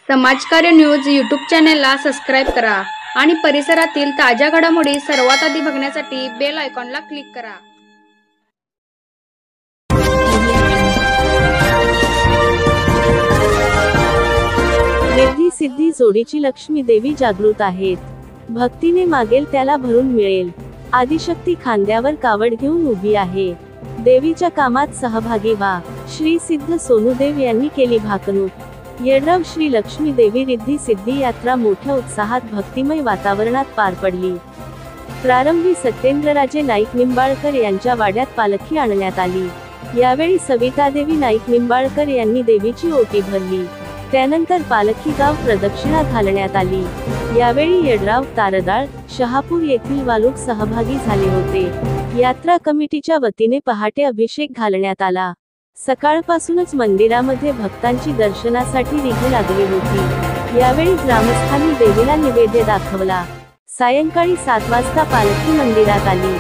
समाजकार्य news YouTube चॅनेलला subscribe करा आणि परिसरातील ताज्या घडामोडी सर्वात आधी बघण्यासाठी बेल आयकॉनला क्लिक करा। रिद्धी सिद्धी जोडीची लक्ष्मी देवी जागृत आहेत। भक्तीने मागेल त्याला भरून मिळेल। आदिशक्ती खांद्यावर कावड घेऊन उभी आहे। देवीच्या कामात सहभागी व्हा। श्री सिद्ध सोनूदेव यांनी केली भाकणूक। येडराव श्री लक्ष्मी देवी रिद्धी सिद्धी यात्रा मोठ्या उत्साहात भक्तिमय वातावरणात पार पडली। प्रारंभी सत्येंद्रराजे नाईक निंबाळकर यांच्या वाड्यात पालखी आणण्यात आली। यावेळी सवितादेवी नाईक निंबाळकर यांनी देवीची ओटी भरली। त्यानंतर पालखी गाव प्रदक्षिणा घालण्यात आली। यावेळी येडराव, तारदाळ, शहापूर येथील वालुक सहभागी झाले होते। यात्रा कमिटीच्या वतीने पहाटे अभिषेक घालण्यात आला। सकाळपासूनच मंदिरामध्ये भक्तांची दर्शनासाठी रिघ लागली होती। यावेळी ग्रामस्थांनी देवीला नैवेद्य दाखवला। सायंकाळी 7 वाजता पालखी मंदिरात आली।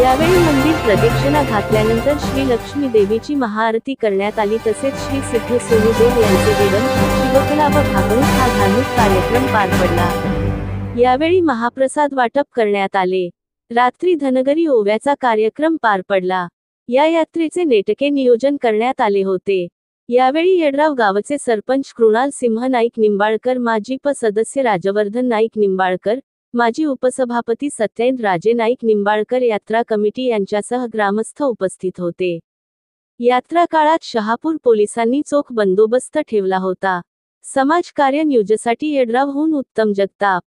यावेळी मंदिर प्रदक्षिणा घातल्यानंतर श्री लक्ष्मी देवीची महाआरती करण्यात आली। तसेच श्री सिद्ध सोनूदेव यांचे जीवन, शिवकला व भाकणूक हा धार्मिक कार्यक्रम पार पडला। यावेळी महाप्रसाद वाटप करण्यात आले। रात्री धनगरी ओव्याचा कार्यक्रम पार पडला। या यात्रेचे नेटके नियोजन करण्यात आले होते। यावेळी येडराव गावचे सरपंच कृणाल सिंह नाईक निंबाळकर, माजी सदस्य राजवर्धन नाईक निंबाळकर, माजी उपसभापती सत्येंद्र राजे नाईक निंबाळकर, यात्रा कमिटी यांच्यासह ग्रामस्थ उपस्थित होते। यात्रा काळात शहापूर पोलिसांनी चोख बंदोबस्त ठेवला होता। समाजकार्य न्यूजसाठी येडरावहून उत्तम जगताप।